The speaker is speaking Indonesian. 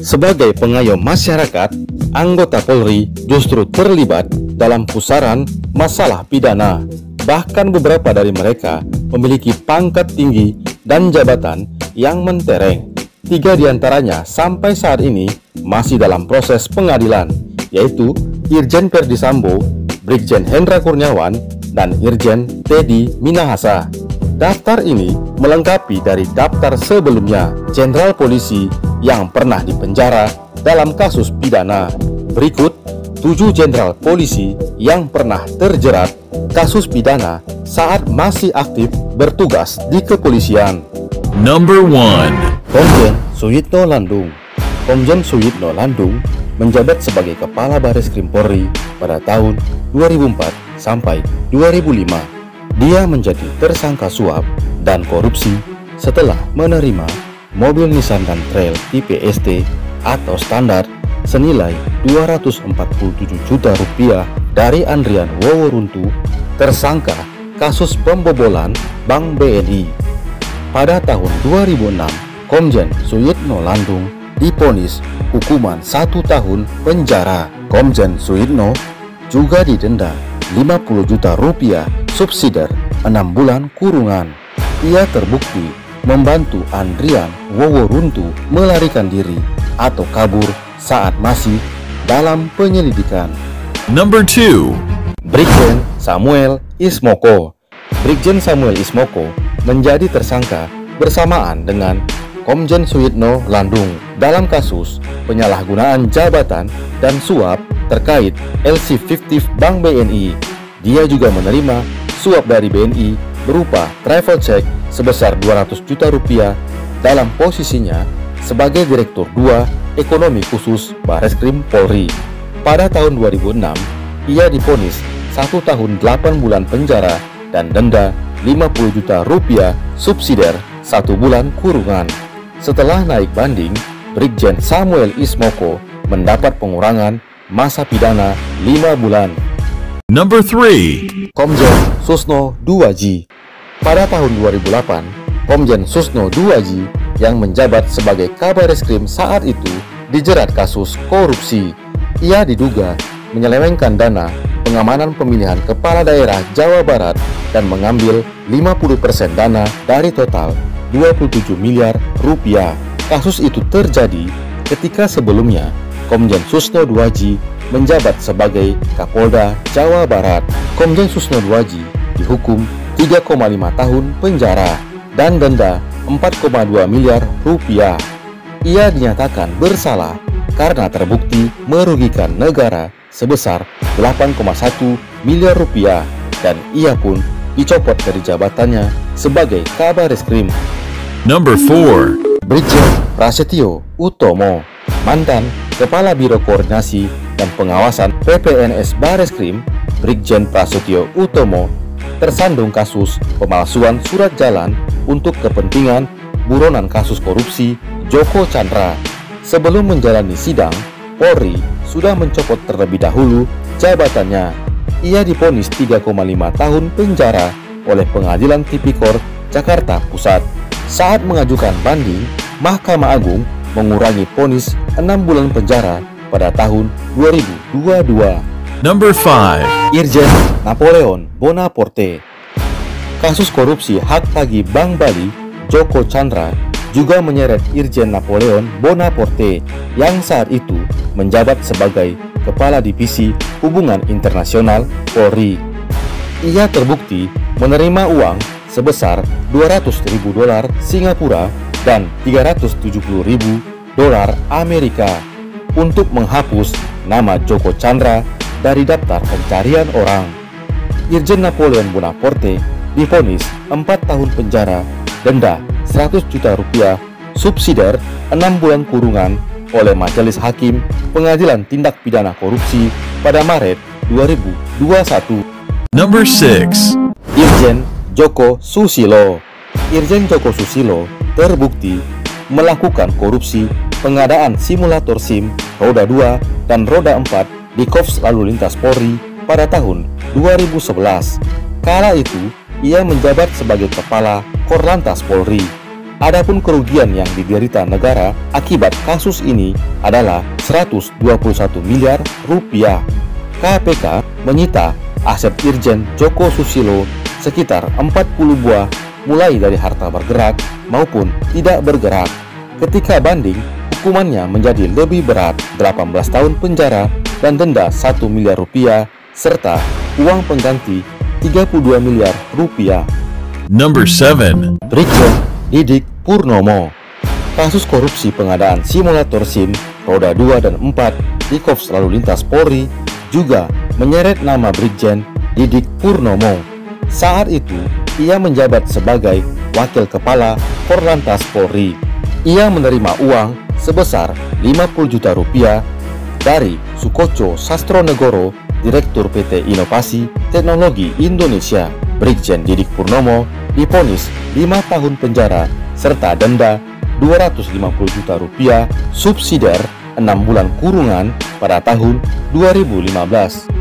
Sebagai pengayom masyarakat, anggota Polri justru terlibat dalam pusaran masalah pidana. Bahkan beberapa dari mereka memiliki pangkat tinggi dan jabatan yang mentereng. 3 diantaranya sampai saat ini masih dalam proses pengadilan, yaitu Irjen Verdi Sambo, Brigjen Hendra Kurniawan, dan Irjen Teddy Minahasa. Daftar ini melengkapi dari daftar sebelumnya jenderal polisi yang pernah dipenjara dalam kasus pidana. Berikut 7 jenderal polisi yang pernah terjerat kasus pidana saat masih aktif bertugas di kepolisian. Number 1. Komjen Suyitno Landung. Komjen Suyitno Landung menjabat sebagai Kepala Bareskrim Polri pada tahun 2004 sampai 2005. Dia menjadi tersangka suap dan korupsi setelah menerima mobil Nissan dan Trail tipe ST atau standar senilai 247 juta rupiah dari Andrian Woworuntu, tersangka kasus pembobolan Bank BNI. Pada tahun 2006, Komjen Suyitno Landung divonis hukuman 1 tahun penjara. Komjen Suyitno juga didenda 50 juta rupiah subsidiar 6 bulan kurungan. Ia terbukti membantu Andrian Woworuntu melarikan diri atau kabur saat masih dalam penyelidikan. Number 2. Brigjen Samuel Ismoko. Brigjen Samuel Ismoko menjadi tersangka bersamaan dengan Komjen Suyitno Landung dalam kasus penyalahgunaan jabatan dan suap terkait LC fiktif Bank BNI. Dia juga menerima suap dari BNI berupa travel check sebesar 200 juta rupiah dalam posisinya sebagai Direktur 2 Ekonomi Khusus Bareskrim Polri. Pada tahun 2006, ia divonis 1 tahun 8 bulan penjara dan denda 50 juta rupiah subsidiar 1 bulan kurungan. Setelah naik banding, Brigjen Samuel Ismoko mendapat pengurangan masa pidana 5 bulan. Number 3. Komjen Susno Duaji. Pada tahun 2008, Komjen Susno Duaji yang menjabat sebagai Kabareskrim saat itu dijerat kasus korupsi. Ia diduga menyelewengkan dana pengamanan pemilihan kepala daerah Jawa Barat dan mengambil 50% dana dari total 27 miliar rupiah. Kasus itu terjadi ketika sebelumnya Komjen Susno Duaji menjabat sebagai Kapolda Jawa Barat. Komjen Susno Duaji dihukum 3,5 tahun penjara dan denda 4,2 miliar rupiah. Ia dinyatakan bersalah karena terbukti merugikan negara sebesar 8,1 miliar rupiah dan ia pun dicopot dari jabatannya sebagai Kabareskrim. Number 4. Brigjen Prasetyo Utomo, mantan Kepala Biro Koordinasi dan Pengawasan PPNS Bareskrim. Brigjen Prasetyo Utomo tersandung kasus pemalsuan surat jalan untuk kepentingan buronan kasus korupsi Joko Chandra. Sebelum menjalani sidang, Polri sudah mencopot terlebih dahulu jabatannya. Ia divonis 3,5 tahun penjara oleh Pengadilan Tipikor Jakarta Pusat. Saat mengajukan banding, Mahkamah Agung mengurangi vonis 6 bulan penjara pada tahun 2022. Number 5. Irjen Napoleon Bonaporte. Kasus korupsi hak tagih Bank Bali Joko Chandra juga menyeret Irjen Napoleon Bonaporte yang saat itu menjabat sebagai Kepala Divisi Hubungan Internasional Polri. Ia terbukti menerima uang sebesar 200.000 dolar Singapura dan 370.000 dolar Amerika untuk menghapus nama Joko Chandra dari daftar pencarian orang. Irjen Napoleon Bonaporte divonis 4 tahun penjara, denda 100 juta rupiah, subsidiar 6 bulan kurungan oleh Majelis Hakim Pengadilan Tindak Pidana Korupsi pada Maret 2021. Number 6. Irjen Joko Susilo. Irjen Joko Susilo terbukti melakukan korupsi pengadaan simulator SIM roda 2 dan roda 4 di Korps Lalu Lintas Polri pada tahun 2011. Kala itu, ia menjabat sebagai Kepala Korlantas Polri. Adapun kerugian yang diderita negara akibat kasus ini adalah 121 miliar rupiah. KPK menyita aset Irjen Joko Susilo sekitar 40 buah mulai dari harta bergerak maupun tidak bergerak. Ketika banding, hukumannya menjadi lebih berat, 18 tahun penjara dan denda 1 miliar rupiah serta uang pengganti 32 miliar rupiah. Number 7. Brigjen Didik Purnomo. Kasus korupsi pengadaan simulator SIM roda 2 dan 4 di Korps Lalu Lintas Polri juga menyeret nama Brigjen Didik Purnomo. Saat itu, ia menjabat sebagai Wakil Kepala Korlantas Polri. Ia menerima uang sebesar 50 juta rupiah dari Sukoco Sastronegoro, Direktur PT Inovasi Teknologi Indonesia. Brigjen Didik Purnomo divonis 5 tahun penjara serta denda 250 juta rupiah subsidiar 6 bulan kurungan pada tahun 2015.